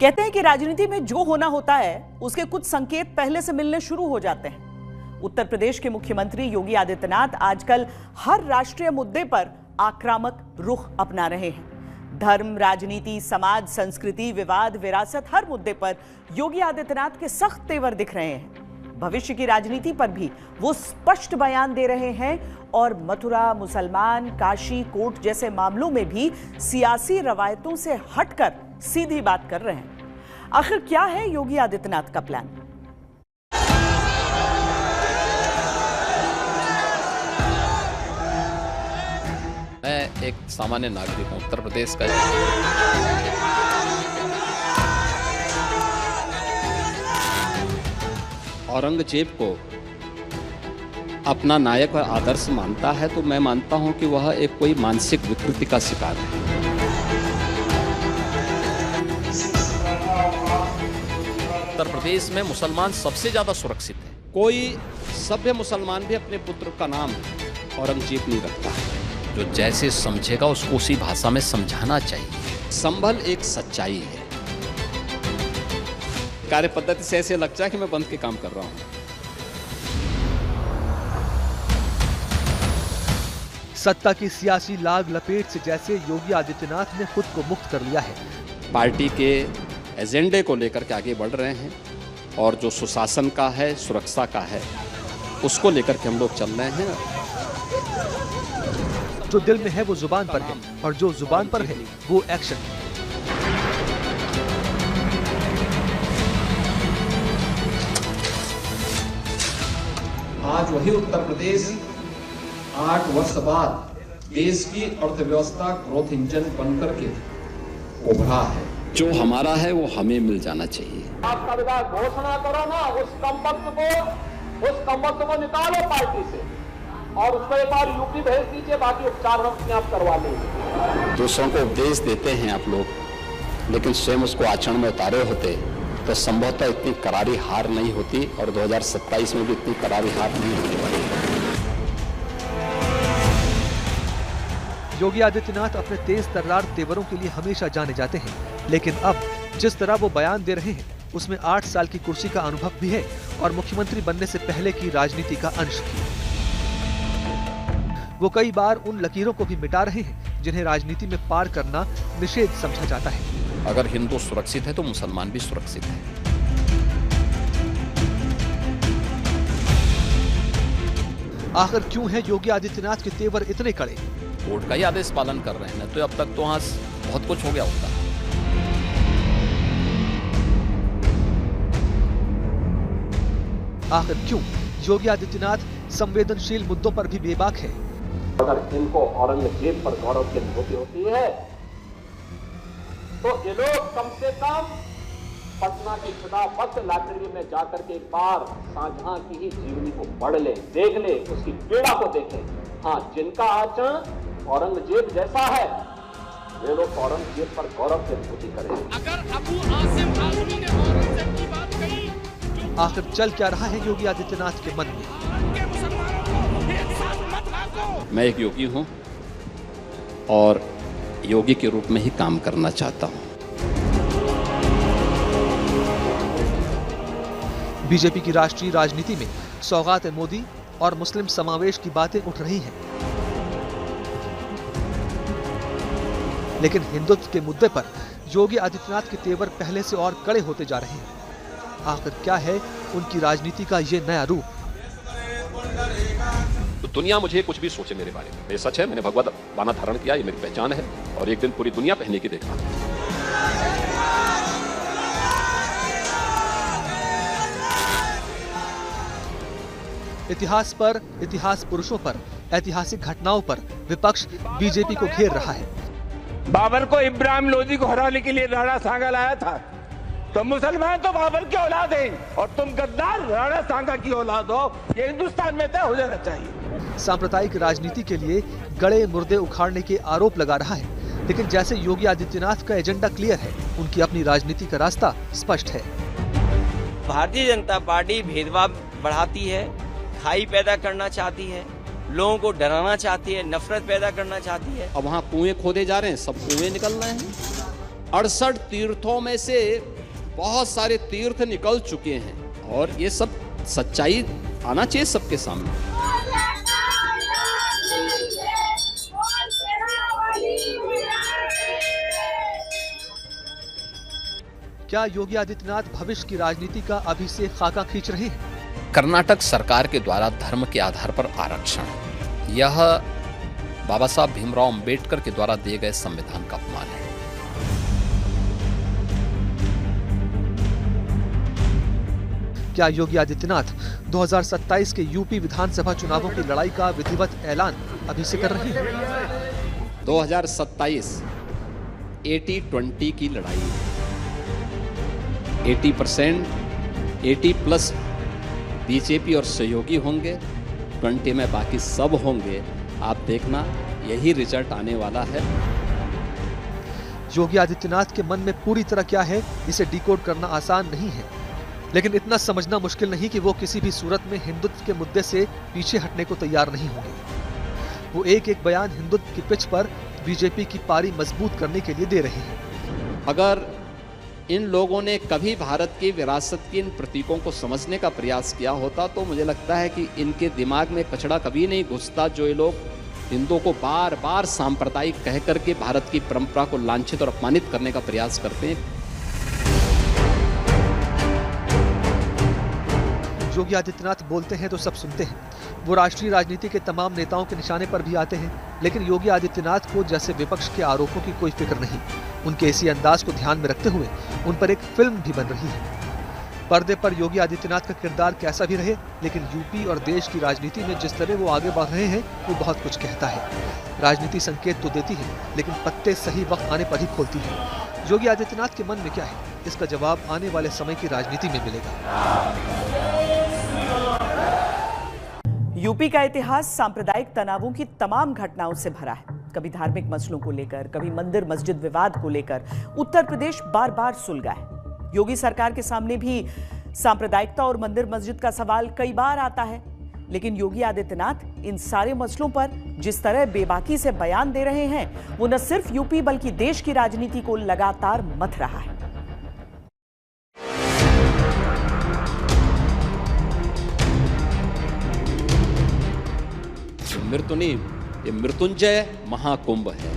कहते हैं कि राजनीति में जो होना होता है उसके कुछ संकेत पहले से मिलने शुरू हो जाते हैं। उत्तर प्रदेश के मुख्यमंत्री योगी आदित्यनाथ आजकल हर राष्ट्रीय मुद्दे पर आक्रामक रुख अपना रहे हैं। धर्म, राजनीति, समाज, संस्कृति, विवाद, विरासत, हर मुद्दे पर योगी आदित्यनाथ के सख्त तेवर दिख रहे हैं। भविष्य की राजनीति पर भी वो स्पष्ट बयान दे रहे हैं और मथुरा, मुसलमान, काशी, कोर्ट जैसे मामलों में भी सियासी रवायतों से हटकर सीधी बात कर रहे हैं। आखिर क्या है योगी आदित्यनाथ का प्लान? मैं एक सामान्य नागरिक हूं, उत्तर प्रदेश का। औरंगजेब को अपना नायक और आदर्श मानता है तो मैं मानता हूं कि वह एक कोई मानसिक विकृति का शिकार है। उत्तर प्रदेश में मुसलमान सबसे ज्यादा सुरक्षित है। कोई सभ्य मुसलमान भी अपने पुत्र का नाम औरंगजेब नहीं रखता है। जो जैसे समझेगा उसको उसी भाषा में समझाना चाहिए। संभल एक सच्चाई है। कार्य पद्धति से ऐसे लगता है कि मैं बंद के काम कर रहा हूं। सत्ता की सियासी लाग लपेट से जैसे योगी आदित्यनाथ ने खुद को मुक्त कर लिया है। पार्टी के एजेंडे को लेकर के आगे बढ़ रहे हैं और जो सुशासन का है, सुरक्षा का है, उसको लेकर के हम लोग चल रहे हैं। जो दिल में है वो जुबान पर है और जो जुबान पर है वो एक्शन है। आज वही उत्तर प्रदेश 8 वर्ष बाद देश की अर्थव्यवस्था ग्रोथ इंजन बनकर के उभरा है। जो हमारा है वो हमें मिल जाना चाहिए। आपका विधायक घोषणा करो ना, उस कमबख्त को निकालो पार्टी से और उसको एक बार यूपी भेज दीजिए, बाकी उपचार हम अपने आप करवा लेंगे। दूसरों को उपदेश देते हैं आप लोग, लेकिन स्वयं उसको आचरण में उतारे होते तो संभवतः इतनी करारी हार नहीं होती और 2027 में भी इतनी करारी हार नहीं होने वाली। योगी आदित्यनाथ अपने तेज तर्रार तेवरों के लिए हमेशा जाने जाते हैं, लेकिन अब जिस तरह वो बयान दे रहे हैं उसमें 8 साल की कुर्सी का अनुभव भी है और मुख्यमंत्री बनने से पहले की राजनीति का अंश भी। वो कई बार उन लकीरों को भी मिटा रहे हैं जिन्हें राजनीति में पार करना निषेध समझा जाता है। अगर हिंदू सुरक्षित है तो मुसलमान भी सुरक्षित है। आखिर क्यों है योगी आदित्यनाथ के तेवर इतने कड़े? कोर्ट का ही आदेश पालन कर रहे हैं, तो अब तक तो वहां बहुत कुछ हो गया होता। आखिर क्यों योगी आदित्यनाथ संवेदनशील मुद्दों पर भी बेबाक है? अगर इनको औरंगजेब पर गौरव की अनुभूति होती है तो ये लोग कम से कम पटना की खुदाबंद लाइब्रेरी में जाकर के एक बार शाहजहां की ही जीवनी को पढ़ ले, देख ले, उसकी पीड़ा को देखें। हाँ, जिनका आचरण औरंगजेब जैसा है वे लोग औरंगजेब पर गौरव की अनुभूति करें। अगर अबू आसिम आजमी ने औरंगजेब की बात कही, आखिर चल क्या रहा है योगी आदित्यनाथ के मन में? मैं एक योगी हूं और योगी के रूप में ही काम करना चाहता हूं। बीजेपी की राष्ट्रीय राजनीति में सौगात मोदी और मुस्लिम समावेश की बातें उठ रही हैं, लेकिन हिंदुत्व के मुद्दे पर योगी आदित्यनाथ के तेवर पहले से और कड़े होते जा रहे हैं। आखिर क्या है उनकी राजनीति का ये नया रूप? तो दुनिया मुझे कुछ भी सोचे मेरे बारे में, ये सच है। मैंने भगवत बाना धारण किया, ये मेरी पहचान है और एक दिन पूरी दुनिया पहनने की देखा। इतिहास पर, इतिहास पुरुषों पर, ऐतिहासिक घटनाओं पर विपक्ष बीजेपी को घेर रहा है। बाबर को इब्राहिम लोदी को हराने के लिए राणा सांगा लाया था, तो मुसलमान तो बाबर की औलाद हैं और तुम गद्दार राणा सांगा की औलाद हो। ये हिंदुस्तान में तय हो जाना चाहिए। सांप्रदायिक राजनीति के लिए गड़े मुर्दे उखाड़ने के आरोप लगा रहा है, लेकिन जैसे योगी आदित्यनाथ का एजेंडा क्लियर है, उनकी अपनी राजनीति का रास्ता स्पष्ट है। भारतीय जनता पार्टी भेदभाव बढ़ाती है, खाई पैदा करना चाहती है, लोगों को डराना चाहती है, नफरत पैदा करना चाहती है। अब वहाँ कुएं खोदे जा रहे हैं, सब कुएं निकल रहे हैं। 68 तीर्थों में से बहुत सारे तीर्थ निकल चुके हैं और ये सब सच्चाई आना चाहिए सबके सामने। क्या योगी आदित्यनाथ भविष्य की राजनीति का अभी से खाका खींच रहे हैं? कर्नाटक सरकार के द्वारा धर्म के आधार पर आरक्षण, यह बाबा साहब भीमराव अंबेडकर के द्वारा दिए गए संविधान का अपमान है। क्या योगी आदित्यनाथ 2027 के यूपी विधानसभा चुनावों की लड़ाई का विधिवत ऐलान अभी से कर रहे हैं? 2027 80-20 की लड़ाई है। 80%, 80+ बीजेपी और सहयोगी होंगे, 20 में बाकी सब होंगे। आप देखना, यही रिजल्ट आने वाला है। योगी आदित्यनाथ के मन में पूरी तरह क्या है, इसे डिकोड करना आसान नहीं है, लेकिन इतना समझना मुश्किल नहीं कि वो किसी भी सूरत में हिंदुत्व के मुद्दे से पीछे हटने को तैयार नहीं होंगे। वो एक एक बयान हिंदुत्व की पिच पर बीजेपी की पारी मजबूत करने के लिए दे रहे हैं। अगर इन लोगों ने कभी भारत की विरासत की इन प्रतीकों को समझने का प्रयास किया होता तो मुझे लगता है कि इनके दिमाग में कचड़ा कभी नहीं घुसता, जो ये लोग हिंदुओं को बार बार सांप्रदायिक कह करके भारत की परंपरा को लांछित और अपमानित करने का प्रयास करते हैं। योगी आदित्यनाथ बोलते हैं तो सब सुनते हैं। वो राष्ट्रीय राजनीति के तमाम नेताओं के निशाने पर भी आते हैं, लेकिन योगी आदित्यनाथ को जैसे विपक्ष के आरोपों की कोई फिक्र नहीं। उनके इसी अंदाज को ध्यान में रखते हुए उन पर एक फिल्म भी बन रही है। पर्दे पर योगी आदित्यनाथ का किरदार कैसा भी रहे, लेकिन यूपी और देश की राजनीति में जिस तरह वो आगे बढ़ रहे हैं वो बहुत कुछ कहता है। राजनीति संकेत तो देती है, लेकिन पत्ते सही वक्त आने पर ही खोलती है। योगी आदित्यनाथ के मन में क्या है, इसका जवाब आने वाले समय की राजनीति में मिलेगा। यूपी का इतिहास सांप्रदायिक तनावों की तमाम घटनाओं से भरा है। कभी धार्मिक मसलों को लेकर, कभी मंदिर मस्जिद विवाद को लेकर उत्तर प्रदेश बार बार सुलगा है। योगी सरकार के सामने भी सांप्रदायिकता और मंदिर मस्जिद का सवाल कई बार आता है, लेकिन योगी आदित्यनाथ इन सारे मसलों पर जिस तरह बेबाकी से बयान दे रहे हैं, वो न सिर्फ यूपी बल्कि देश की राजनीति को लगातार मथ रहा है। मृत्यु नहीं, ये मृत्युंजय महाकुंभ है।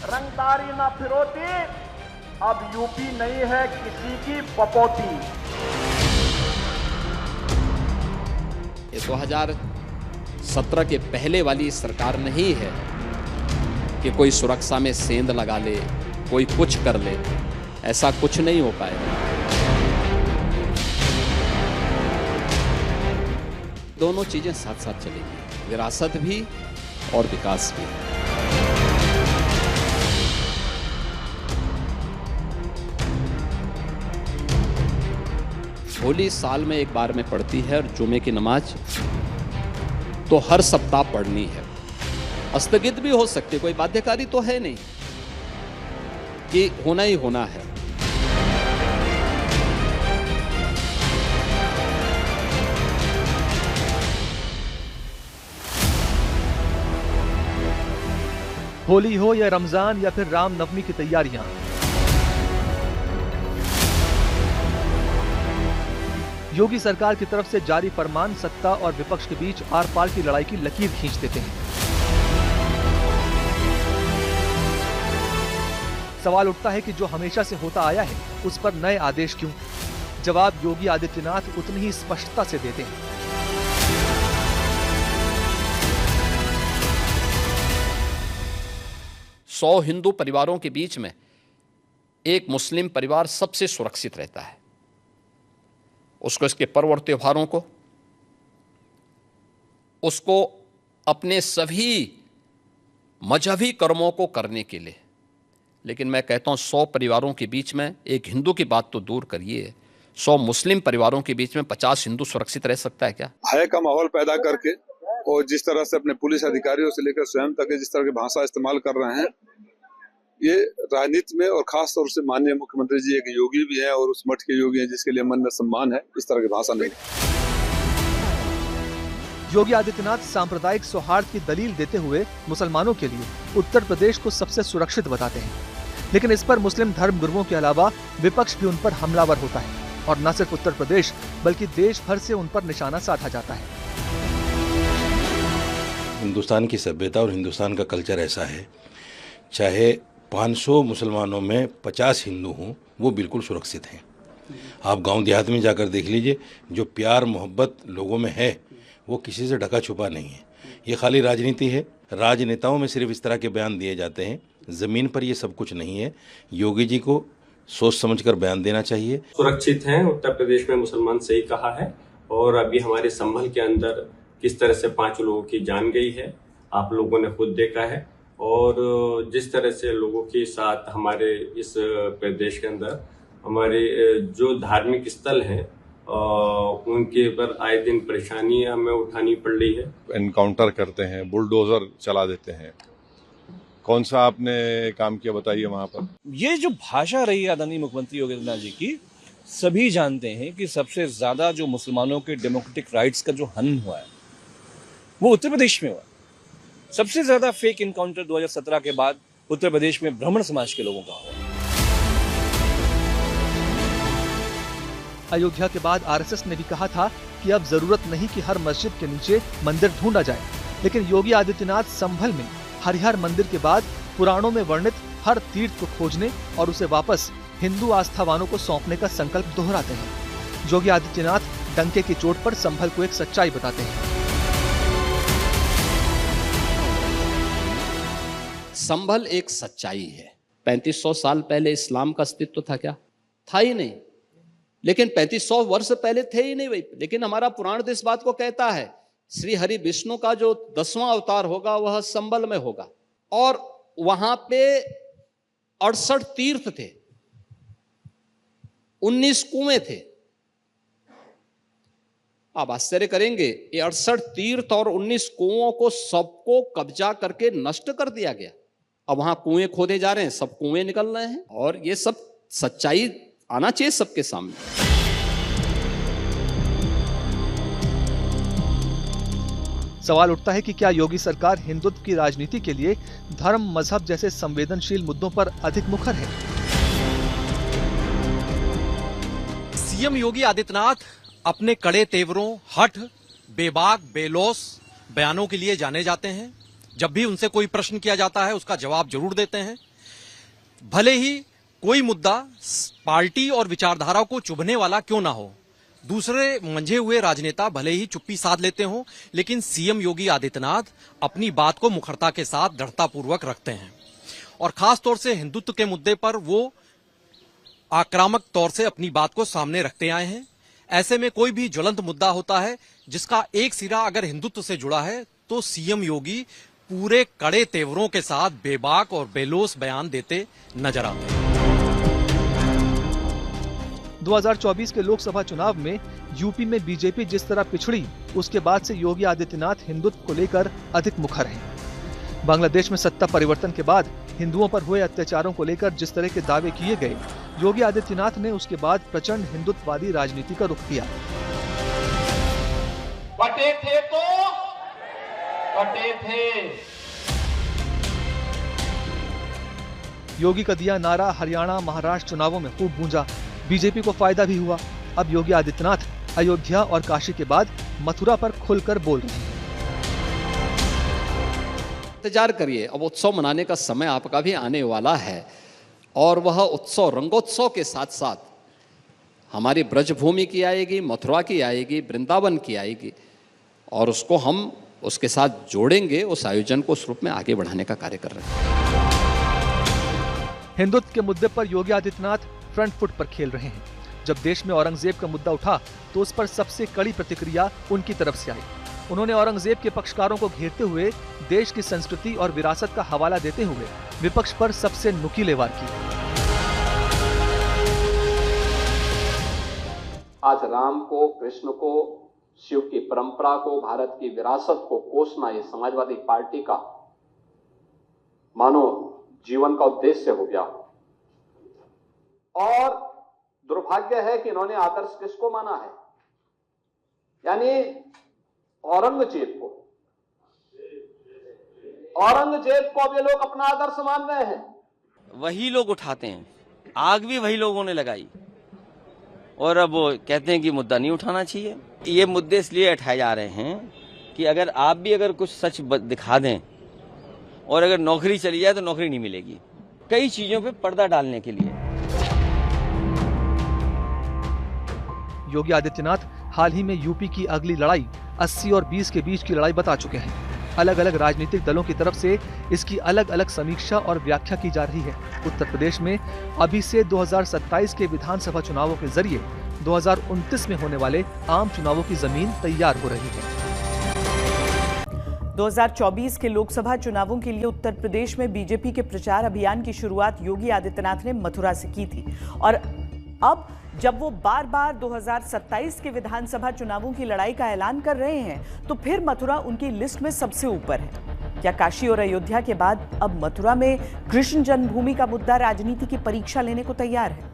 रंगदारी ना फिरोती, अब यूपी नहीं है किसी की पपोती। ये 2017 के पहले वाली सरकार नहीं है कि कोई सुरक्षा में सेंध लगा ले, कोई कुछ कर ले। ऐसा कुछ नहीं हो पाएगा। दोनों चीजें साथ साथ चलेंगी, विरासत भी और विकास भी। होली साल में एक बार में पड़ती है और जुमे की नमाज तो हर सप्ताह पढ़नी है। स्थगित भी हो सकती है, कोई बाध्यकारी तो है नहीं कि होना ही होना है। होली हो या रमजान या फिर रामनवमी की तैयारियां, योगी सरकार की तरफ से जारी फरमान सत्ता और विपक्ष के बीच आर पार की लड़ाई की लकीर खींच देते हैं। सवाल उठता है कि जो हमेशा से होता आया है उस पर नए आदेश क्यों? जवाब योगी आदित्यनाथ उतनी ही स्पष्टता से देते हैं। सौ हिंदू परिवारों के बीच में एक मुस्लिम परिवार सबसे सुरक्षित रहता है। उसको इसके पर्व और त्योहारों को, उसको अपने सभी मजहबी कर्मों को करने के लिए। लेकिन मैं कहता हूं 100 परिवारों के बीच में, एक हिंदू की बात तो दूर करिए, 100 मुस्लिम परिवारों के बीच में 50 हिंदू सुरक्षित रह सकता है क्या? भय का माहौल पैदा करके और जिस तरह से अपने पुलिस अधिकारियों से लेकर स्वयं तक जिस तरह की भाषा इस्तेमाल कर रहे हैं, ये राजनीति में और खास तौर से माननीय मुख्यमंत्री जी एक योगी भी हैं और उस मठ के योगी हैं जिसके लिए मन में सम्मान है। इस तरह की भाषा नहीं। योगी आदित्यनाथ सांप्रदायिक सौहार्द की दलील देते हुए मुसलमानों के लिए उत्तर प्रदेश को सबसे सुरक्षित बताते हैं, लेकिन इस पर मुस्लिम धर्म गुरुओं के अलावा विपक्ष भी उन पर हमलावर होता है और न सिर्फ उत्तर प्रदेश बल्कि देश भर से उन पर निशाना साधा जाता है। हिंदुस्तान की सभ्यता और हिंदुस्तान का कल्चर ऐसा है, चाहे 500 मुसलमानों में 50 हिंदू हों, वो बिल्कुल सुरक्षित हैं। आप गांव देहात में जाकर देख लीजिए, जो प्यार मोहब्बत लोगों में है वो किसी से ढका छुपा नहीं है। ये खाली राजनीति है, राजनेताओं में सिर्फ इस तरह के बयान दिए जाते हैं, ज़मीन पर ये सब कुछ नहीं है। योगी जी को सोच समझकर बयान देना चाहिए। सुरक्षित हैं उत्तर प्रदेश में, मुसलमान सही कहा है। और अभी हमारे संभल के अंदर किस तरह से 5 लोगों की जान गई है, आप लोगों ने खुद देखा है। और जिस तरह से लोगों के साथ हमारे इस प्रदेश के अंदर हमारे जो धार्मिक स्थल हैं उनके ऊपर आए दिन परेशानी हमें उठानी पड़ रही है। एनकाउंटर करते हैं, बुलडोजर चला देते हैं, कौन सा आपने काम किया बताइए वहां पर। ये जो भाषा रही है आदरणीय मुख्यमंत्री योगी आदित्यनाथ जी की, सभी जानते हैं कि सबसे ज्यादा जो मुसलमानों के डेमोक्रेटिक राइट्स का जो हनन हुआ है वो उत्तर प्रदेश में हुआ। सबसे ज्यादा फेक इनकाउंटर 2017 के बाद उत्तर प्रदेश में ब्राह्मण समाज के लोगों का हुआ। अयोध्या के बाद आरएसएस ने भी कहा था कि अब जरूरत नहीं कि हर मस्जिद के नीचे मंदिर ढूंढा जाए, लेकिन योगी आदित्यनाथ संभल में हरिहर मंदिर के बाद पुराणों में वर्णित हर तीर्थ को खोजने और उसे वापस हिंदू आस्थावानों को सौंपने का संकल्प दोहराते हैं। योगी आदित्यनाथ डंके की चोट पर संभल को एक सच्चाई बताते हैं। संभल एक सच्चाई है। 3500 साल पहले इस्लाम का अस्तित्व था क्या? था ही नहीं। लेकिन 3500 वर्ष पहले थे ही नहीं भाई। लेकिन हमारा पुराण तो इस बात को कहता है, श्री हरि विष्णु का जो 10वां अवतार होगा वह संभल में होगा। और वहां पे 68 तीर्थ थे, 19 कुएं थे। आप आश्चर्य करेंगे, ये 68 तीर्थ और 19 कुओं को सबको कब्जा करके नष्ट कर दिया गया। अब वहां कुएं खोदे जा रहे हैं, सब कुएं निकल रहे हैं। और ये सब सच्चाई आना चाहिए सबके सामने। सवाल उठता है कि क्या योगी सरकार हिंदुत्व की राजनीति के लिए धर्म मजहब जैसे संवेदनशील मुद्दों पर अधिक मुखर है? सीएम योगी आदित्यनाथ अपने कड़े तेवरों, हठ, बेबाक, बेलौस बयानों के लिए जाने जाते हैं। जब भी उनसे कोई प्रश्न किया जाता है उसका जवाब जरूर देते हैं। भले ही कोई मुद्दा पार्टी और विचारधारा को चुभने वाला क्यों ना हो, दूसरे मंझे हुए राजनेता भले ही चुप्पी साध लेते हों, लेकिन सीएम योगी आदित्यनाथ अपनी बात को मुखरता के साथ दृढ़तापूर्वक रखते हैं। और खास तौर से हिंदुत्व के मुद्दे पर वो आक्रामक तौर से अपनी बात को सामने रखते आए हैं। ऐसे में कोई भी ज्वलंत मुद्दा होता है जिसका एक सिरा अगर हिंदुत्व से जुड़ा है तो सीएम योगी पूरे कड़े तेवरों के साथ बेबाक और बेलोस बयान देते नजर आते हैं। 2024 के लोकसभा चुनाव में यूपी में बीजेपी जिस तरह पिछड़ी, उसके बाद से योगी आदित्यनाथ हिंदुत्व को लेकर अधिक मुखर हैं। बांग्लादेश में सत्ता परिवर्तन के बाद हिंदुओं पर हुए अत्याचारों को लेकर जिस तरह के दावे किए गए, योगी आदित्यनाथ ने उसके बाद प्रचंड हिंदुत्ववादी राजनीति का रुख किया। बटे थे तो बटे थे। योगी का दिया नारा हरियाणा, महाराष्ट्र चुनावों में खूब गूंजा। बीजेपी को फायदा भी हुआ। अब योगी आदित्यनाथ अयोध्या और काशी के बाद मथुरा पर खुलकर बोल रहे हैं। इंतजार करिए, अब उत्सव मनाने का समय आपका भी आने वाला है। और वह उत्सव रंगोत्सव के साथ साथ हमारी ब्रजभूमि की आएगी, मथुरा की आएगी, वृंदावन की आएगी। और उसको हम उसके साथ जोड़ेंगे, उस आयोजन को उस रूप में आगे बढ़ाने का कार्य कर रहे हैं। हिंदुत्व के मुद्दे पर योगी आदित्यनाथ फ्रंट फुट पर खेल रहे हैं। जब देश में औरंगजेब का मुद्दा उठा तो उस पर सबसे कड़ी प्रतिक्रिया उनकी तरफ से आई। उन्होंने औरंगजेब के पक्षकारों को घेरते हुए देश की संस्कृति और विरासत का हवाला देते हुए विपक्ष पर सबसे नुकीले वार किए। आज राम को, कृष्ण को, शिव की परंपरा को, भारत की विरासत को कोसना ये समाजवादी पार्टी का मानो जीवन का उद्देश्य हो गया। और दुर्भाग्य है कि इन्होंने आदर्श किसको माना है, यानी औरंगजेब को अब ये लोग अपना आदर्श मान रहे हैं। वही लोग उठाते हैं, आग भी वही लोगों ने लगाई, और अब वो कहते हैं कि मुद्दा नहीं उठाना चाहिए। ये मुद्दे इसलिए उठाए जा रहे हैं कि अगर आप भी अगर कुछ सच दिखा दें और अगर नौकरी चली जाए तो नौकरी नहीं मिलेगी, कई चीजों पे पर्दा डालने के लिए। योगी आदित्यनाथ हाल ही में यूपी की अगली लड़ाई 80 और 20 के बीच की लड़ाई बता चुके हैं। अलग अलग राजनीतिक दलों की तरफ से इसकी अलग अलग समीक्षा और व्याख्या की जा रही है। उत्तर प्रदेश में अभी से 2027 के विधानसभा चुनावों के जरिए 2029 में होने वाले आम चुनावों की जमीन तैयार हो रही है। 2024 के लोकसभा चुनावों के लिए उत्तर प्रदेश में बीजेपी के प्रचार अभियान की शुरुआत योगी आदित्यनाथ ने मथुरा से की थी, और अब जब वो बार बार 2027 के विधानसभा चुनावों की लड़ाई का ऐलान कर रहे हैं तो फिर मथुरा उनकी लिस्ट में सबसे ऊपर है। क्या काशी और अयोध्या के बाद अब मथुरा में कृष्ण जन्मभूमि का मुद्दा राजनीति की परीक्षा लेने को तैयार है?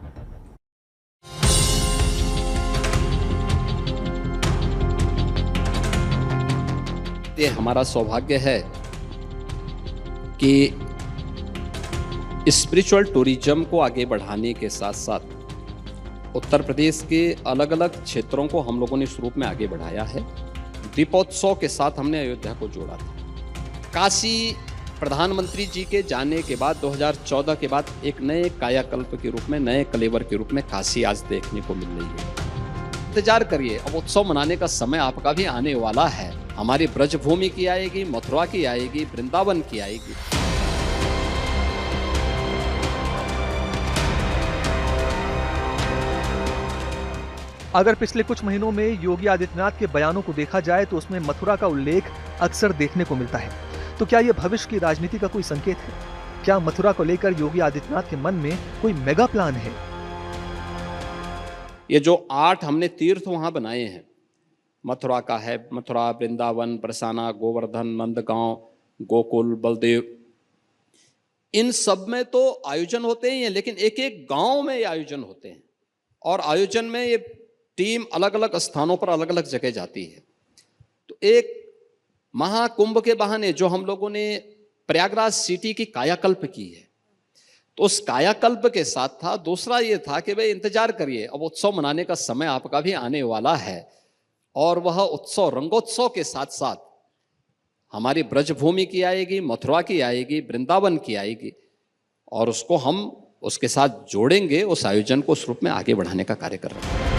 ये हमारा सौभाग्य है कि स्पिरिचुअल टूरिज्म को आगे बढ़ाने के साथ साथ उत्तर प्रदेश के अलग अलग क्षेत्रों को हम लोगों ने इस रूप में आगे बढ़ाया है। दीपोत्सव के साथ हमने अयोध्या को जोड़ा था। काशी प्रधानमंत्री जी के जाने के बाद 2014 के बाद एक नए कायाकल्प के रूप में, नए कलेवर के रूप में काशी आज देखने को मिल रही है। इंतजार करिए, अब उत्सव मनाने का समय आपका भी आने वाला है। हमारी ब्रजभूमि की आएगी, मथुरा की आएगी, वृंदावन की आएगी। अगर पिछले कुछ महीनों में योगी आदित्यनाथ के बयानों को देखा जाए तो उसमें मथुरा का उल्लेख अक्सर देखने को मिलता है। तो क्या यह भविष्य की राजनीति का कोई संकेत है? क्या मथुरा को लेकर योगी आदित्यनाथ के मन में कोई मेगा प्लान है? ये जो 8 हमने तीर्थ वहां बनाए हैं, मथुरा का है, मथुरा, वृंदावन, बरसाना, गोवर्धन, नंदगांव, गोकुल, बलदेव, इन सब में तो आयोजन होते ही हैं, लेकिन एक एक गांव में ये आयोजन होते हैं और आयोजन में ये टीम अलग अलग स्थानों पर अलग अलग जगह जाती है। तो एक महाकुंभ के बहाने जो हम लोगों ने प्रयागराज सिटी की कायाकल्प की है, तो उस कायाकल्प के साथ था, दूसरा ये था कि भाई इंतजार करिए, अब उत्सव मनाने का समय आपका भी आने वाला है, और वह उत्सव रंगोत्सव के साथ साथ हमारी ब्रजभूमि की आएगी, मथुरा की आएगी, वृंदावन की आएगी, और उसको हम उसके साथ जोड़ेंगे, उस आयोजन को उस रूप में आगे बढ़ाने का कार्य कर रहे हैं।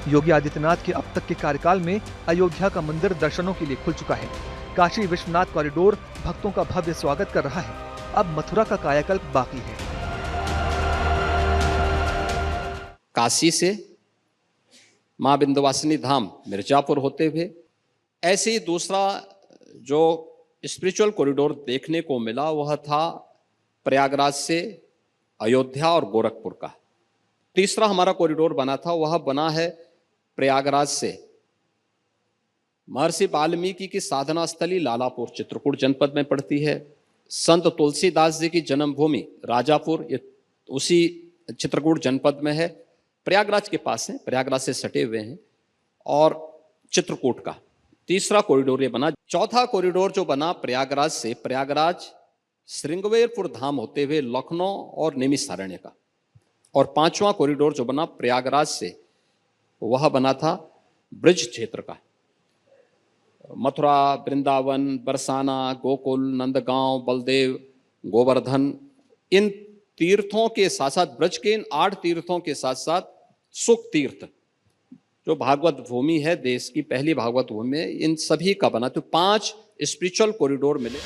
योगी आदित्यनाथ के अब तक के कार्यकाल में अयोध्या का मंदिर दर्शनों के लिए खुल चुका है। काशी विश्वनाथ कॉरिडोर भक्तों का भव्य स्वागत कर रहा है। अब मथुरा का कायाकल्प बाकी है। काशी से मां विंध्यवासिनी धाम मिर्जापुर होते हुए ऐसे ही दूसरा जो स्पिरिचुअल कॉरिडोर देखने को मिला वह था प्रयागराज से अयोध्या और गोरखपुर का। तीसरा हमारा कॉरिडोर बना था, वह बना है प्रयागराज से महर्षि वाल्मीकि की साधना स्थली लालापुर, चित्रकूट जनपद में पड़ती है। संत तुलसीदास जी की जन्मभूमि राजापुर, ये उसी चित्रकूट जनपद में है, प्रयागराज के पास है, प्रयागराज से सटे हुए हैं, और चित्रकूट का तीसरा कॉरिडोर ये बना। चौथा कॉरिडोर जो बना प्रयागराज से, प्रयागराज श्रृंगवेरपुर धाम होते हुए लखनऊ और निमिषारण्य का, और पांचवा कॉरिडोर जो बना प्रयागराज से वह बना था ब्रज क्षेत्र का, मथुरा, वृंदावन, बरसाना, गोकुल, नंदगांव, बलदेव, गोवर्धन, इन तीर्थों के साथ साथ ब्रज के इन 8 तीर्थों के साथ साथ सुख तीर्थ जो भागवत भूमि है, देश की पहली भागवत भूमि है, इन सभी का बना। तो 5 स्पिरिचुअल कॉरिडोर मिले।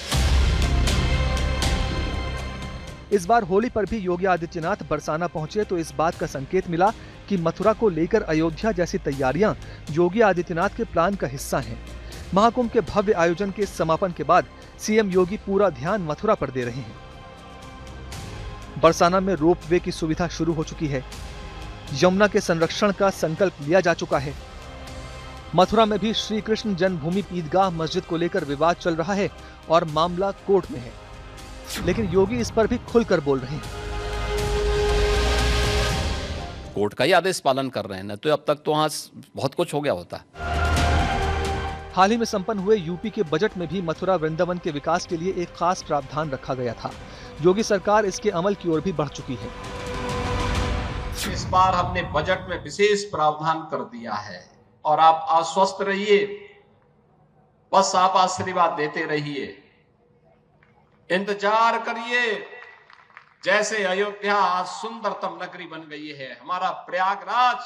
इस बार होली पर भी योगी आदित्यनाथ बरसाना पहुंचे तो इस बात का संकेत मिला कि मथुरा को लेकर अयोध्या जैसी तैयारियां योगी आदित्यनाथ के प्लान का हिस्सा हैं। महाकुंभ के भव्य आयोजन के समापन के बाद सीएम योगी पूरा ध्यान मथुरा पर दे रहे हैं। बरसाना में रोपवे की सुविधा शुरू हो चुकी है। यमुना के संरक्षण का संकल्प लिया जा चुका है। मथुरा में भी श्री कृष्ण जन्मभूमि ईदगाह मस्जिद को लेकर विवाद चल रहा है और मामला कोर्ट में है, लेकिन योगी इस पर भी खुलकर बोल रहे हैं। कोर्ट का ही आदेश पालन कर रहे हैं ना, तो अब तक तो वहाँ बहुत कुछ हो गया होता। हाल ही में संपन्न हुए यूपी के बजट में भी मथुरा वृंदावन के विकास के लिए एक खास प्रावधान रखा गया था। योगी सरकार इसके अमल की ओर भी बढ़ चुकी है। इस बार हमने बजट में विशेष प्रावधान कर दिया है और आप आश्वस्त रहिए, बस आप आशीर्वाद देते रहिए, इंतजार करिए। जैसे अयोध्या आज सुंदरतम नगरी बन गई है, हमारा प्रयागराज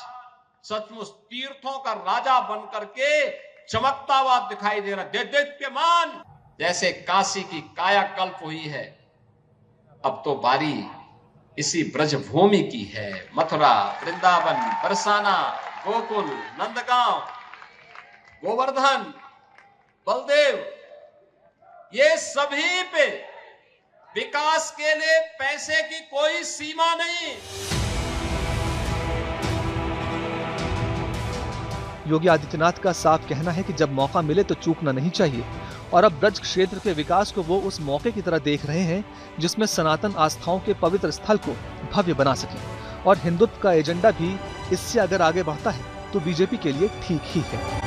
सचमुच तीर्थों का राजा बन करके चमकता हुआ दिखाई दे रहा, देदीप्यमान जैसे काशी की कायाकल्प हुई है। अब तो बारी इसी ब्रजभूमि की है। मथुरा, वृंदावन, बरसाना, गोकुल, नंदगांव, गोवर्धन, बलदेव, ये सभी पे विकास के लिए पैसे की कोई सीमा नहीं। योगी आदित्यनाथ का साफ कहना है कि जब मौका मिले तो चूकना नहीं चाहिए और अब ब्रज क्षेत्र के विकास को वो उस मौके की तरह देख रहे हैं जिसमें सनातन आस्थाओं के पवित्र स्थल को भव्य बना सके। और हिंदुत्व का एजेंडा भी इससे अगर आगे बढ़ता है तो बीजेपी के लिए ठीक ही है।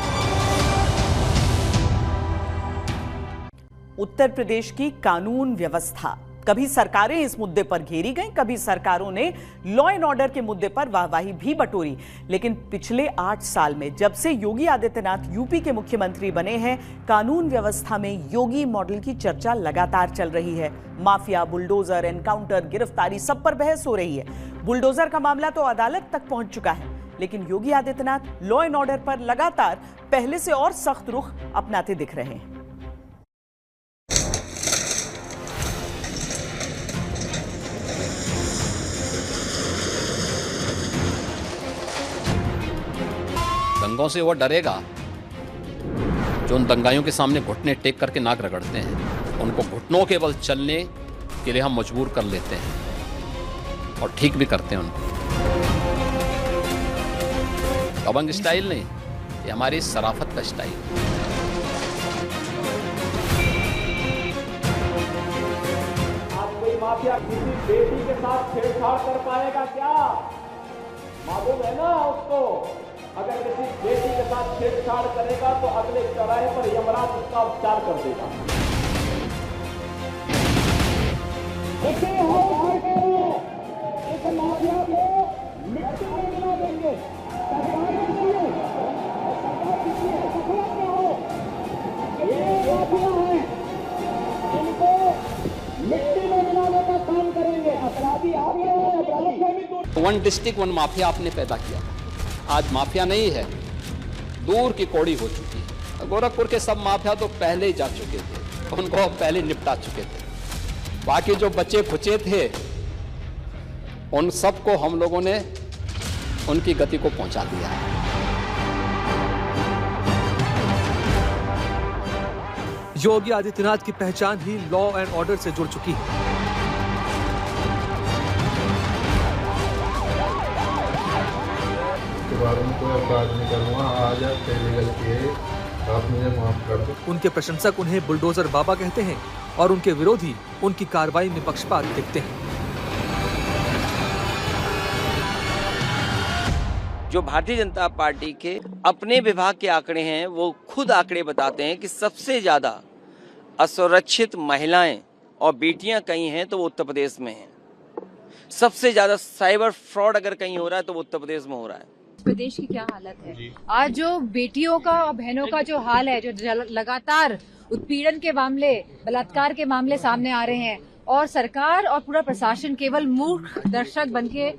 उत्तर प्रदेश की कानून व्यवस्था, कभी सरकारें इस मुद्दे पर घेरी गईं, कभी सरकारों ने लॉ एंड ऑर्डर के मुद्दे पर वाहवाही भी बटोरी। लेकिन पिछले 8 साल में जब से योगी आदित्यनाथ यूपी के मुख्यमंत्री बने हैं, कानून व्यवस्था में योगी मॉडल की चर्चा लगातार चल रही है। माफिया, बुलडोजर, एनकाउंटर, गिरफ्तारी, सब पर बहस हो रही है। बुलडोजर का मामला तो अदालत तक पहुंच चुका है, लेकिन Yogi Adityanath law and order पर लगातार पहले से और सख्त रुख अपनाते दिख रहे हैं। दंगों से वो डरेगा जो उन दंगाइयों के सामने घुटने टेक करके नाक रगड़ते हैं। उनको घुटनों के बल चलने के लिए हम मजबूर कर लेते हैं और ठीक भी करते हैं उनको। दबंग स्टाइल नहीं, ये हमारी शराफत का स्टाइल। आज कोई माफिया किसी बेटी के साथ छेड़छाड़ कर पाएगा क्या? मालूम है ना उसको, अगर किसी बेटी के साथ छेड़छाड़ करेगा तो अगले चौराहे पर यमराज उसका उपचार कर देगा। इस माफिया को मिट्टी में मिला देंगे। ये माफिया है, इनको मिट्टी में मिलाने का काम करेंगे। अपराधी आ गए हैं। वन डिस्ट्रिक्ट वन माफिया आपने पैदा किया, आज माफिया नहीं है, दूर की कौड़ी हो चुकी है। गोरखपुर के सब माफिया तो पहले ही जा चुके थे, उनको पहले निपटा चुके थे। बाकी जो बच्चे खुचे थे उन सबको हम लोगों ने उनकी गति को पहुंचा दिया है। योगी आदित्यनाथ की पहचान ही लॉ एंड ऑर्डर से जुड़ चुकी है। कोई अपराध नहीं करूंगा, आज पहली गलती है, आप मुझे माफ कर दो। उनके प्रशंसक उन्हें बुलडोजर बाबा कहते हैं और उनके विरोधी उनकी कार्रवाई में पक्षपात दिखते हैं। जो भारतीय जनता पार्टी के अपने विभाग के आंकड़े हैं, वो खुद आंकड़े बताते हैं कि सबसे ज्यादा असुरक्षित महिलाएं और बेटियां कहीं हैं तो वो उत्तर प्रदेश में हैं। सबसे ज्यादा साइबर फ्रॉड अगर कहीं हो रहा है तो वो उत्तर प्रदेश में हो रहा है। प्रदेश की क्या हालत है आज, जो बेटियों का और बहनों का जो हाल है, जो लगातार उत्पीड़न के मामले, बलात्कार के मामले सामने आ रहे हैं और सरकार और पूरा प्रशासन केवल मूर्ख दर्शक बनके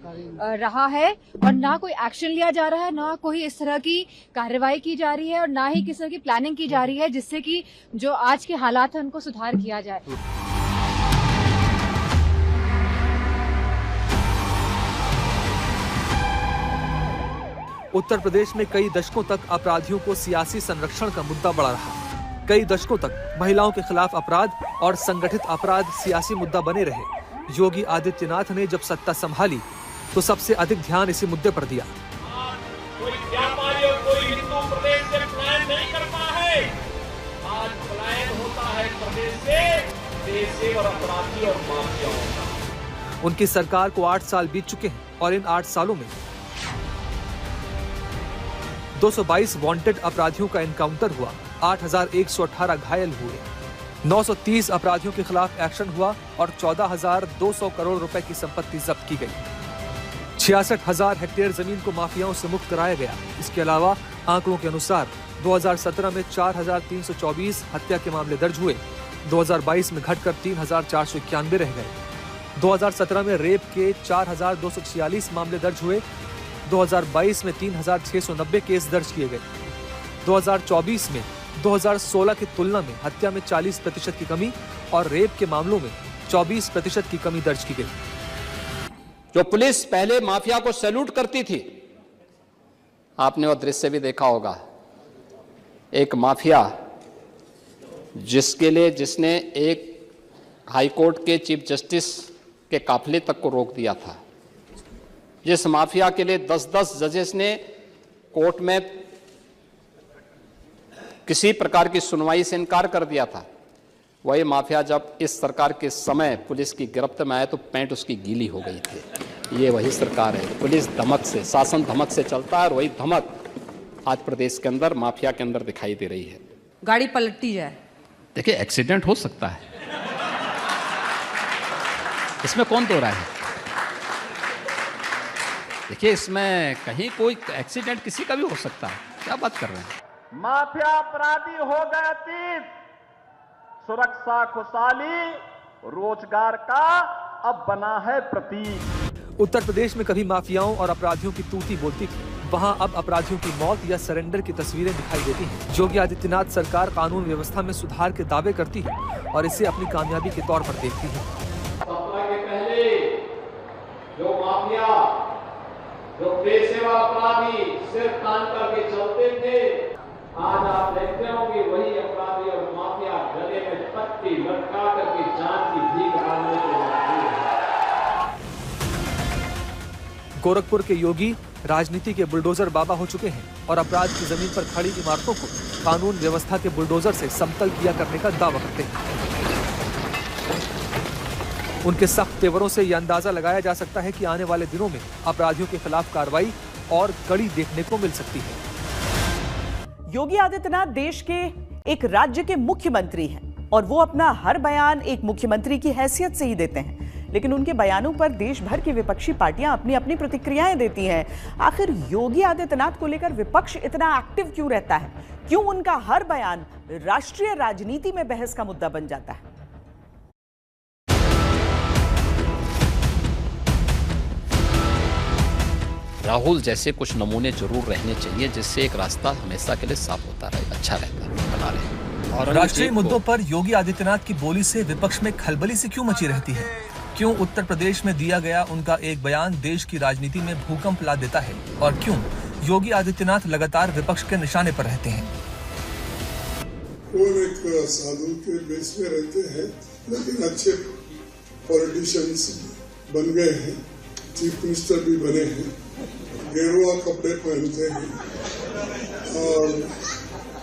रहा है और ना कोई एक्शन लिया जा रहा है, ना कोई इस तरह की कार्रवाई की जा रही है और ना ही किसी तरह की प्लानिंग की जा रही है जिससे कि जो आज के हालात हैं उनको सुधार किया जाए। उत्तर प्रदेश में कई दशकों तक अपराधियों को सियासी संरक्षण का मुद्दा बना रहा। कई दशकों तक महिलाओं के खिलाफ अपराध और संगठित अपराध सियासी मुद्दा बने रहे। योगी आदित्यनाथ ने जब सत्ता संभाली तो सबसे अधिक ध्यान इसी मुद्दे पर दिया। कोई व्यापारी और कोई हिंदू प्रदेश से पलायन नहीं करता है, आज पलायन होता है प्रदेश से देश से और अपराधी और माफियाओं का। उनकी सरकार को 8 साल बीत चुके हैं और इन 8 सालों में 222 वांटेड अपराधियों का एनकाउंटर हुआ, 8,118 घायल हुए, 930 अपराधियों के खिलाफ एक्शन हुआ और 14,200 करोड़ रुपए की संपत्ति जब्त की गई। 66,000 हेक्टेयर जमीन को माफियाओं से मुक्त कराया गया। इसके अलावा आंकड़ों के अनुसार 2017 में 4,324 हत्या के मामले दर्ज हुए, 2022 में घटकर 3,491 रह गए। 2017 में रेप के 4,246 मामले दर्ज हुए, 2022 में 3,690 केस दर्ज किए गए। 2024 में 2016 की तुलना में हत्या में 40% की कमी और रेप के मामलों में 24% की कमी दर्ज की गई। जो पुलिस पहले माफिया को सैल्यूट करती थी, आपने वो दृश्य भी देखा होगा, एक माफिया जिसने एक हाईकोर्ट के चीफ जस्टिस के काफिले तक को रोक दिया था, जिस माफिया के लिए 10-10 जजेस ने कोर्ट में किसी प्रकार की सुनवाई से इनकार कर दिया था, वही माफिया जब इस सरकार के समय पुलिस की गिरफ्त में आया तो पैंट उसकी गीली हो गई थी। ये वही सरकार है। पुलिस धमक से, शासन धमक से चलता है और वही धमक आज प्रदेश के अंदर माफिया के अंदर दिखाई दे रही है। गाड़ी पलटती जाए, देखिए एक्सीडेंट हो सकता है, इसमें कौन दो रहा है? देखिए इसमें कहीं कोई एक्सीडेंट किसी का भी हो सकता है, क्या बात कर रहे हैं? माफिया अपराधी हो गए अतीत, सुरक्षा खुशहाली रोजगार का अब बना है प्रतीक। उत्तर प्रदेश में कभी माफियाओं और अपराधियों की तूती बोलती थी, वहां अब अपराधियों की मौत या सरेंडर की तस्वीरें दिखाई देती हैं। योगी आदित्यनाथ सरकार कानून व्यवस्था में सुधार के दावे करती है और इसे अपनी कामयाबी के तौर पर देखती है। 17 के पहले जो माफिया, जो पेशेवर अपराधी सिर्फ तान करके चलते थे, आज आप देखते होंगे वही अपराधी और माफिया गले में पट्टी लटका करके जान की भीख मांगने के मजबूर है। गोरखपुर के योगी राजनीति के बुलडोजर बाबा हो चुके हैं और अपराध की जमीन पर खड़ी इमारतों को कानून व्यवस्था के बुलडोजर से समतल किया करने का दावा करते हैं। उनके सख्त तेवरों से यह अंदाजा लगाया जा सकता है कि आने वाले दिनों में अपराधियों के खिलाफ कार्रवाई और कड़ी देखने को मिल सकती है। योगी आदित्यनाथ देश के एक राज्य के मुख्यमंत्री हैं और वो अपना हर बयान एक मुख्यमंत्री की हैसियत से ही देते हैं, लेकिन उनके बयानों पर देश भर की विपक्षी पार्टियां अपनी अपनी प्रतिक्रियाएं देती हैं। आखिर योगी आदित्यनाथ को लेकर विपक्ष इतना एक्टिव क्यों रहता है? क्यों उनका हर बयान राष्ट्रीय राजनीति में बहस का मुद्दा बन जाता है? राहुल जैसे कुछ नमूने जरूर रहने चाहिए, जिससे एक रास्ता हमेशा के लिए साफ होता रहे, अच्छा रहता है, बना रहे। और राष्ट्रीय मुद्दों पर योगी आदित्यनाथ की बोली से विपक्ष में खलबली सी क्यों मची रहती है? क्यों उत्तर प्रदेश में दिया गया उनका एक बयान देश की राजनीति में भूकंप ला देता है? और क्यों योगी आदित्यनाथ लगातार विपक्ष के निशाने पर रहते हैं? वो एक साधु के बेस में रहते हैं, लेकिन अच्छे पॉलिटिशियंस बन गए हैं, चीफ मिनिस्टर भी बने हैं, गेरुआ कपड़े पहनते हैं और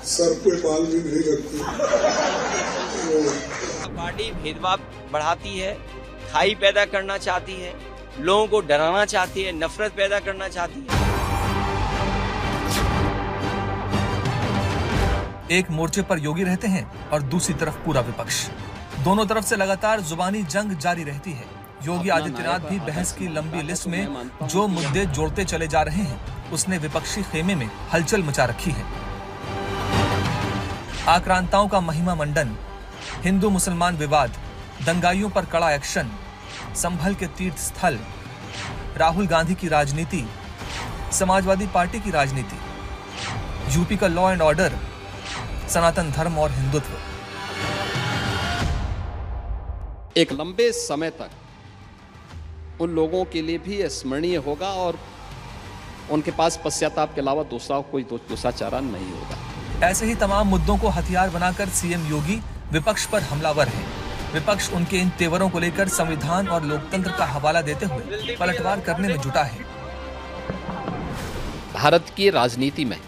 सर पे बाल भी नहीं रखते। पार्टी भेदभाव बढ़ाती है, खाई पैदा करना चाहती है, लोगों को डराना चाहती है, नफरत पैदा करना चाहती है। एक मोर्चे पर योगी रहते हैं और दूसरी तरफ पूरा विपक्ष। दोनों तरफ से लगातार जुबानी जंग जारी रहती है। योगी आदित्यनाथ भी बहस की लंबी लिस्ट में जो मुद्दे जोड़ते चले जा रहे हैं, उसने विपक्षी खेमे में हलचल मचा रखी है। आक्रांताओं का महिमा मंडन, हिंदू मुसलमान विवाद, दंगाइयों पर कड़ा एक्शन, संभल के तीर्थ स्थल, राहुल गांधी की राजनीति, समाजवादी पार्टी की राजनीति, यूपी का लॉ एंड ऑर्डर, सनातन धर्म और हिंदुत्व। एक लंबे समय तक उन लोगों के लिए भी स्मरणीय होगा और उनके पास पश्चाताप के अलावा दूसरा चारा नहीं होगा। ऐसे ही तमाम मुद्दों को हथियार बनाकर सीएम योगी विपक्ष पर हमलावर हैं। विपक्ष उनके इन तेवरों को लेकर संविधान और लोकतंत्र का हवाला देते हुए पलटवार करने में जुटा है। भारत की राजनीति में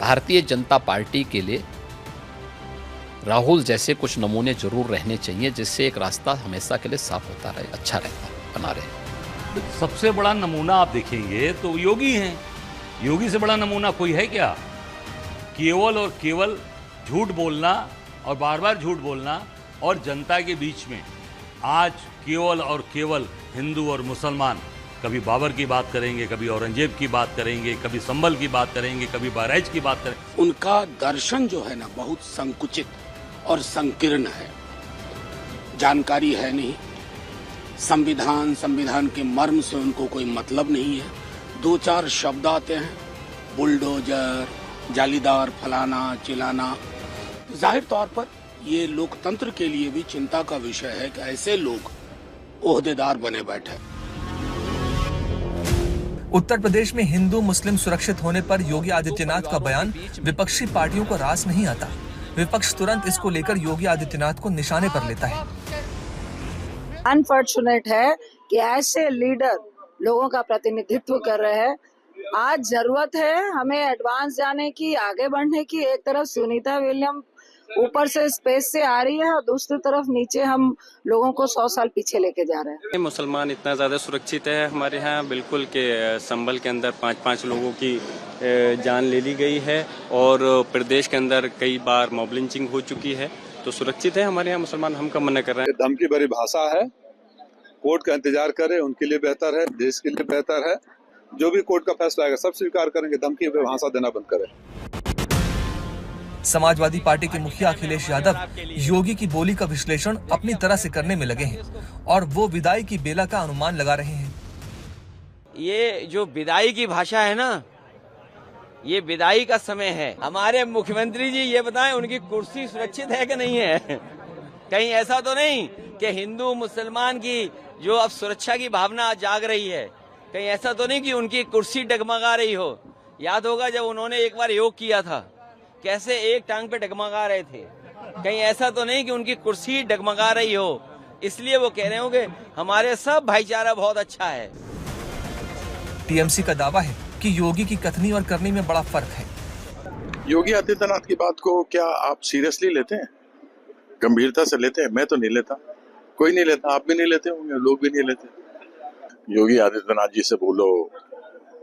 भारतीय जनता पार्टी के लिए राहुल जैसे कुछ नमूने जरूर रहने चाहिए, जिससे एक रास्ता हमेशा के लिए साफ होता रहे, अच्छा रहता, बना रहे। सबसे बड़ा नमूना आप देखेंगे तो योगी हैं। योगी से बड़ा नमूना कोई है क्या? केवल और केवल झूठ बोलना और बार बार झूठ बोलना, और जनता के बीच में आज केवल और केवल हिंदू और मुसलमान कभी बाबर की बात करेंगे, कभी औरंगजेब की बात करेंगे, कभी संभल की बात करेंगे, कभी बहराइच की बात करेंगे। उनका दर्शन जो है ना बहुत संकुचित और संकीर्ण है, जानकारी है नहीं, संविधान के मर्म से उनको कोई मतलब नहीं है। 2-4 शब्द आते हैं, बुलडोजर, जालीदार, फलाना चिलाना। जाहिर तौर पर ये लोकतंत्र के लिए भी चिंता का विषय है कि ऐसे लोग ओहदेदार बने बैठे। उत्तर प्रदेश में हिंदू मुस्लिम सुरक्षित होने पर योगी आदित्यनाथ का बयान विपक्षी पार्टियों को रास नहीं आता। विपक्ष तुरंत इसको लेकर योगी आदित्यनाथ को निशाने पर लेता है। अनफॉर्चुनेट है कि ऐसे लीडर लोगों का प्रतिनिधित्व कर रहे हैं। आज जरूरत है हमें एडवांस जाने की, आगे बढ़ने की। एक तरफ सुनीता विलियम ऊपर से स्पेस से आ रही है और दूसरी तरफ नीचे हम लोगों को 100 साल पीछे लेके जा रहे हैं। मुसलमान इतना ज्यादा सुरक्षित है हमारे यहाँ, बिल्कुल के संभल के अंदर 5-5 लोगों की जान ले ली गई है और प्रदेश के अंदर कई बार मॉब लिंचिंग हो चुकी है। तो सुरक्षित है हमारे यहाँ मुसलमान, हम कम मना कर रहे हैं। धमकी भरी भाषा है, कोर्ट का इंतजार करें, उनके लिए बेहतर है, देश के लिए बेहतर है। जो भी कोर्ट का फैसला आएगा सब स्वीकार करेंगे। धमकी भरी भाषा देना बंद करें। समाजवादी पार्टी के मुखिया अखिलेश यादव योगी की बोली का विश्लेषण अपनी तरह से करने में लगे हैं और वो विदाई की बेला का अनुमान लगा रहे हैं। ये जो विदाई की भाषा है ना, ये विदाई का समय है। हमारे मुख्यमंत्री जी ये बताएं उनकी कुर्सी सुरक्षित है कि नहीं है? कहीं ऐसा तो नहीं कि हिंदू मुसलमान की जो अब सुरक्षा की भावना जाग रही है, कहीं ऐसा तो नहीं कि उनकी कुर्सी डगमगा रही हो? याद होगा जब उन्होंने एक बार योग किया था, कैसे एक टांग पे डगमगा रहे थे। कहीं ऐसा तो नहीं कि उनकी कुर्सी डगमगा रही हो, इसलिए वो कह रहे हो कि हमारे सब भाईचारा बहुत अच्छा है। टीएमसी का दावा है कि योगी की कथनी और करनी में बड़ा फर्क है। योगी आदित्यनाथ की बात को क्या आप सीरियसली लेते हैं, गंभीरता से लेते हैं? मैं तो नहीं लेता, कोई नहीं लेता, आप भी नहीं लेते होंगे, लोग भी नहीं लेते। योगी आदित्यनाथ जी से बोलो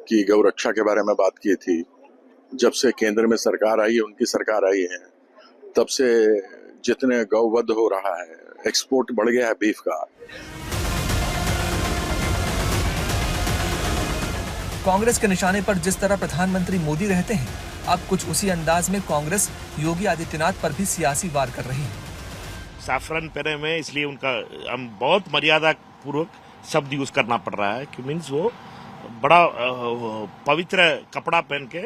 कि गौ रक्षा के बारे में बात की थी। जब से केंद्र में सरकार आई है, उनकी सरकार आई है, तब से जितने गौवध हो रहा है, एक्सपोर्ट बढ़ गया है बीफ का। कांग्रेस के निशाने पर जिस तरह प्रधानमंत्री मोदी रहते हैं, अब कुछ उसी अंदाज में कांग्रेस योगी आदित्यनाथ पर भी सियासी वार कर रही है। सैफरन पहने में, इसलिए उनका हम बहुत मर्यादा पूर्वक शब्द यूज करना पड़ रहा है कि मीन्स वो बड़ा पवित्र कपड़ा पहन के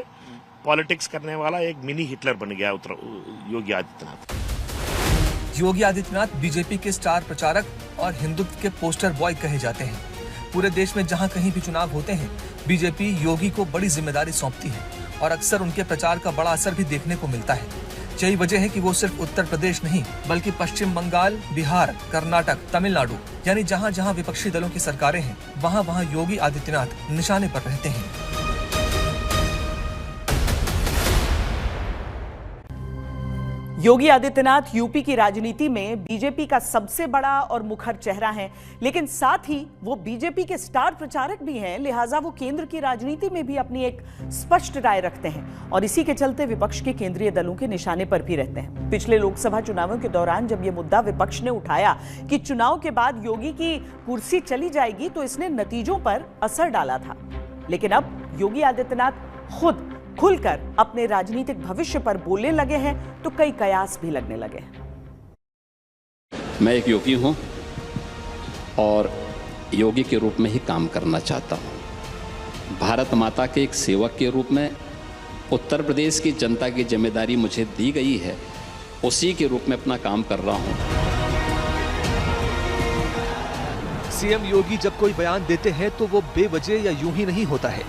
पॉलिटिक्स करने वाला एक मिनी हिटलर बन गया योगी आदित्यनाथ। योगी आदित्यनाथ बीजेपी के स्टार प्रचारक और हिंदुत्व के पोस्टर बॉय कहे जाते हैं। पूरे देश में जहां कहीं भी चुनाव होते हैं, बीजेपी योगी को बड़ी जिम्मेदारी सौंपती है और अक्सर उनके प्रचार का बड़ा असर भी देखने को मिलता है। यही वजह है कि वो सिर्फ उत्तर प्रदेश नहीं बल्कि पश्चिम बंगाल, बिहार, कर्नाटक, तमिलनाडु यानी जहां जहां विपक्षी दलों की सरकारें हैं, वहां वहां योगी आदित्यनाथ निशाने पर रहते हैं। योगी आदित्यनाथ यूपी की राजनीति में बीजेपी का सबसे बड़ा और मुखर चेहरा है, लेकिन साथ ही वो बीजेपी के स्टार प्रचारक भी हैं, लिहाजा वो केंद्र की राजनीति में भी अपनी एक स्पष्ट राय रखते हैं और इसी के चलते विपक्ष के केंद्रीय दलों के निशाने पर भी रहते हैं। पिछले लोकसभा चुनावों के दौरान जब ये मुद्दा विपक्ष ने उठाया कि चुनाव के बाद योगी की कुर्सी चली जाएगी, तो इसने नतीजों पर असर डाला था। लेकिन अब योगी आदित्यनाथ खुद खुलकर अपने राजनीतिक भविष्य पर बोलने लगे हैं, तो कई कयास भी लगने लगे हैं। मैं एक योगी हूं और योगी के रूप में ही काम करना चाहता हूं। भारत माता के एक सेवक के रूप में उत्तर प्रदेश की जनता की जिम्मेदारी मुझे दी गई है, उसी के रूप में अपना काम कर रहा हूं। सीएम योगी जब कोई बयान देते हैं तो वो बेवजह या यूं ही नहीं होता है।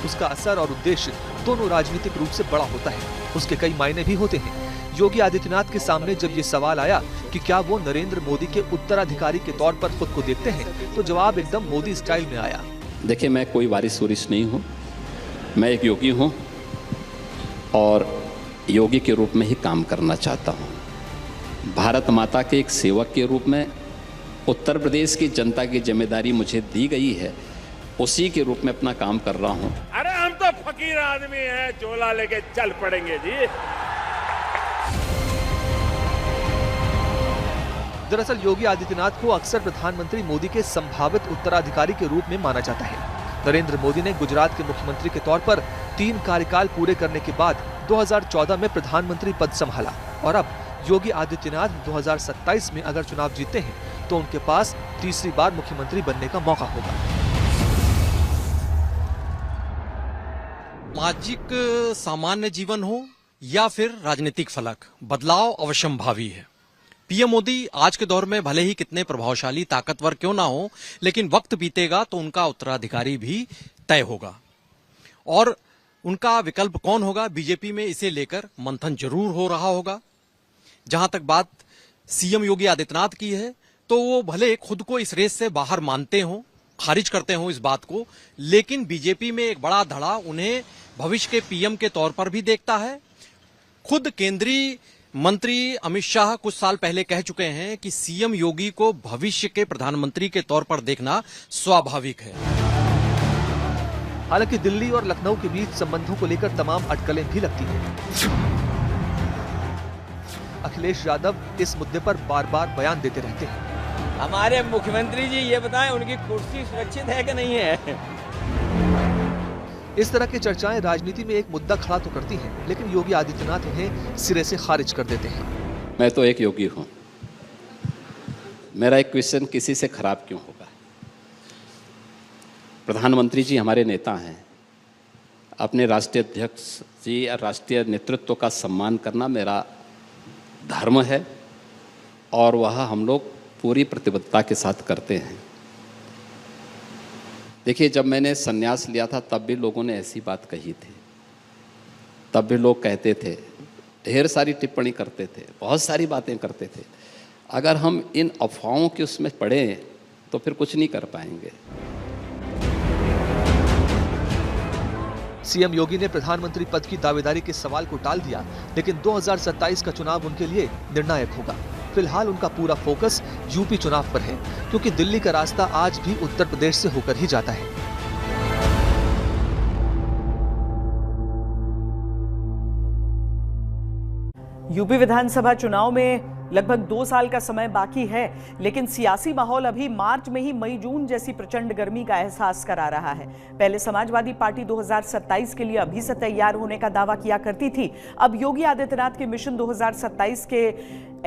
उसका असर और उद्देश्य दोनों राजनीतिक रूप से बड़ा होता है, उसके कई मायने भी होते हैं। योगी आदित्यनाथ के सामने जब ये सवाल आया कि क्या वो नरेंद्र मोदी के उत्तराधिकारी के तौर पर खुद को देखते हैं, तो जवाब एकदम मोदी स्टाइल में आया। देखिए, मैं कोई वारिस वरिस नहीं हूँ, मैं एक योगी हूँ और योगी के रूप में ही काम करना चाहता हूँ। भारत माता के एक सेवक के रूप में उत्तर प्रदेश की जनता की जिम्मेदारी मुझे दी गई है, उसी के रूप में अपना काम कर रहा हूं। अरे हम तो फकीर आदमी हैं, चोला लेके चल पड़ेंगे जी। दरअसल योगी आदित्यनाथ को अक्सर प्रधानमंत्री मोदी के संभावित उत्तराधिकारी के रूप में माना जाता है। नरेंद्र मोदी ने गुजरात के मुख्यमंत्री के तौर पर 3 कार्यकाल पूरे करने के बाद 2014 में प्रधानमंत्री पद संभाला और अब योगी आदित्यनाथ 2027 में अगर चुनाव जीतते हैं तो उनके पास तीसरी बार मुख्यमंत्री बनने का मौका होगा। सामाजिक सामान्य जीवन हो या फिर राजनीतिक फलक, बदलाव अवश्यंभावी है। पीएम मोदी आज के दौर में भले ही कितने प्रभावशाली ताकतवर क्यों ना हो, लेकिन वक्त बीतेगा तो उनका उत्तराधिकारी भी तय होगा और उनका विकल्प कौन होगा, बीजेपी में इसे लेकर मंथन जरूर हो रहा होगा। जहां तक बात सीएम योगी आदित्यनाथ की है तो वो भले खुद को इस रेस से बाहर मानते हों, खारिज करते हों इस बात को, लेकिन बीजेपी में एक बड़ा धड़ा उन्हें भविष्य के पीएम के तौर पर भी देखता है। खुद केंद्रीय मंत्री अमित शाह कुछ साल पहले कह चुके हैं कि सीएम योगी को भविष्य के प्रधानमंत्री के तौर पर देखना स्वाभाविक है। हालांकि दिल्ली और लखनऊ के बीच संबंधों को लेकर तमाम अटकलें भी लगती हैं। अखिलेश यादव इस मुद्दे पर बार बार बयान देते रहते हैं। हमारे मुख्यमंत्री जी ये बताएं उनकी कुर्सी सुरक्षित है कि नहीं है। इस तरह की चर्चाएं राजनीति में एक मुद्दा खड़ा तो करती हैं, लेकिन योगी आदित्यनाथ उन्हें सिरे से खारिज कर देते हैं। मैं तो एक योगी हूं, मेरा एक क्वेश्चन किसी से खराब क्यों होगा। प्रधानमंत्री जी हमारे नेता हैं, अपने राष्ट्रीय अध्यक्ष जी और राष्ट्रीय नेतृत्व का सम्मान करना मेरा धर्म है और वह हम लोग पूरी प्रतिबद्धता के साथ करते हैं। देखिए, जब मैंने संन्यास लिया था तब भी लोगों ने ऐसी बात कही थी, तब भी लोग कहते थे, ढेर सारी टिप्पणी करते थे, बहुत सारी बातें करते थे। अगर हम इन अफवाहों के उसमें पड़े तो फिर कुछ नहीं कर पाएंगे। सीएम योगी ने प्रधानमंत्री पद की दावेदारी के सवाल को टाल दिया, लेकिन 2027 का चुनाव उनके लिए निर्णायक होगा। फिलहाल उनका पूरा फोकस यूपी चुनाव पर है, क्योंकि दिल्ली का रास्ता आज भी उत्तर प्रदेश से होकर ही जाता है। यूपी विधानसभा चुनाव में लगभग 2 साल का समय बाकी है, लेकिन सियासी माहौल अभी मार्च में ही मई जून जैसी प्रचंड गर्मी का एहसास करा रहा है। पहले समाजवादी पार्टी 2027 के लिए अभी से तैयार होने का दावा किया करती थी। अब योगी आदित्यनाथ के मिशन 2027 के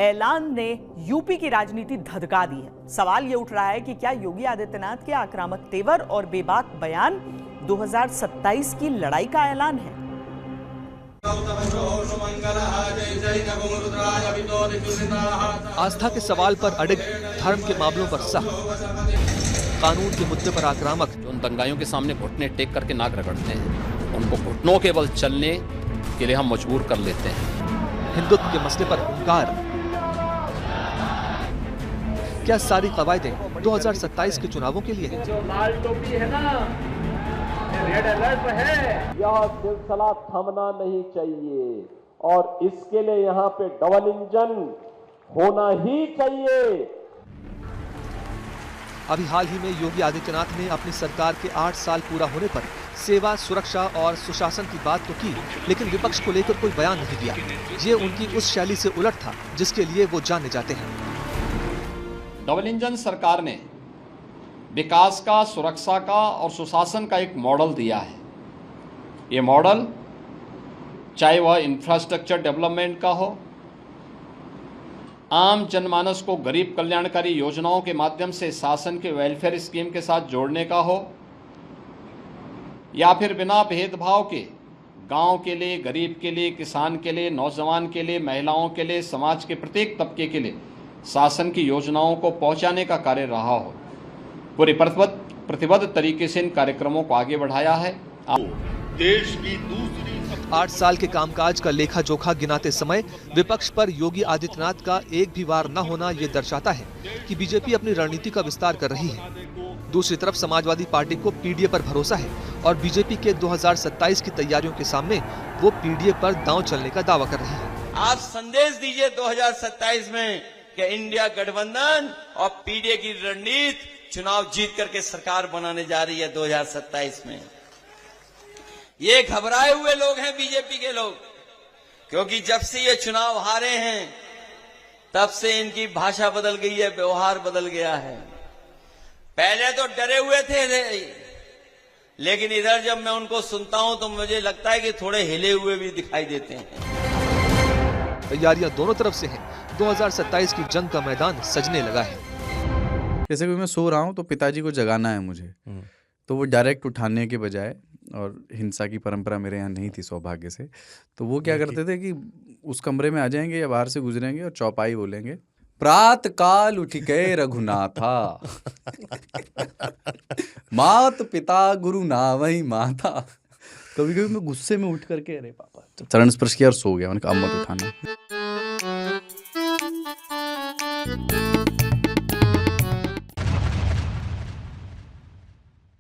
ऐलान ने यूपी की राजनीति धधका दी है। सवाल ये उठ रहा है कि क्या योगी आदित्यनाथ के आक्रामक तेवर और बेबाक बयान 2027 की लड़ाई का ऐलान है। आस्था के सवाल पर अड़िग, धर्म के मामलों पर सख्त, कानून के मुद्दे पर आक्रामक। जो उन दंगाइयों के सामने घुटने टेक करके नाक रगड़ते हैं, उनको घुटनों के बल चलने के लिए हम मजबूर कर लेते हैं। हिंदुत्व के मसले पर हुंकार। क्या सारी कवायदें 2027 के चुनावों के लिए हैं? जो लाल टोपी है ना, रेड अलर्ट है। यह सिलसिला थमना नहीं चाहिए और इसके लिए यहाँ पे डबल इंजन होना ही चाहिए। अभी हाल ही में योगी आदित्यनाथ ने अपनी सरकार के 8 साल पूरा होने पर सेवा, सुरक्षा और सुशासन की बात तो की, लेकिन विपक्ष को लेकर कोई बयान नहीं दिया। ये उनकी उस शैली से उलट था जिसके लिए वो जाने जाते हैं। डबल इंजन सरकार ने विकास का, सुरक्षा का और सुशासन का एक मॉडल दिया है। ये मॉडल चाहे वह इंफ्रास्ट्रक्चर डेवलपमेंट का हो, आम जनमानस को गरीब कल्याणकारी योजनाओं के माध्यम से शासन के वेलफेयर स्कीम के साथ जोड़ने का हो, या फिर बिना भेदभाव के गांव के लिए, गरीब के लिए, किसान के लिए, नौजवान के लिए, महिलाओं के लिए, समाज के प्रत्येक तबके के लिए शासन की योजनाओं को पहुंचाने का कार्य रहा हो। पूरी प्रतिबद्ध तरीके से इन कार्यक्रमों को आगे बढ़ाया है। देश की दूसरी 8 साल के कामकाज का लेखा जोखा गिनाते समय विपक्ष पर योगी आदित्यनाथ का एक भी वार न होना ये दर्शाता है कि बीजेपी अपनी रणनीति का विस्तार कर रही है। दूसरी तरफ समाजवादी पार्टी को पीडीए पर भरोसा है और बीजेपी के 2027 की तैयारियों के सामने वो पीडीए पर दांव चलने का दावा कर रही है। आप संदेश दीजिए 2027 में कि इंडिया गठबंधन और पीडीए की रणनीति चुनाव जीत करके सरकार बनाने जा रही है 2027 में। ये घबराए हुए लोग हैं बीजेपी के लोग, क्योंकि जब से ये चुनाव हारे हैं तब से इनकी भाषा बदल गई है, व्यवहार बदल गया है। पहले तो डरे हुए थे, लेकिन इधर जब मैं उनको सुनता हूं तो मुझे लगता है कि थोड़े हिले हुए भी दिखाई देते हैं। तैयारियां दोनों तरफ से हैं। 2027 की जंग का मैदान सजने लगा है। जैसे कि मैं सो रहा हूं तो पिताजी को जगाना है मुझे, तो वो डायरेक्ट उठाने के बजाय, और हिंसा की परंपरा मेरे यहाँ नहीं थी सौभाग्य से, तो वो क्या करते थे कि उस कमरे में आ जाएंगे या बाहर से गुजरेंगे और चौपाई बोलेंगे, प्रात काल उठ के रघुनाथा मात पिता गुरु नावही माता। कभी कभी मैं गुस्से में उठ करके अरे पापा चरण स्पर्श किया और सो गया, मैंने कहा अब मत उठाना।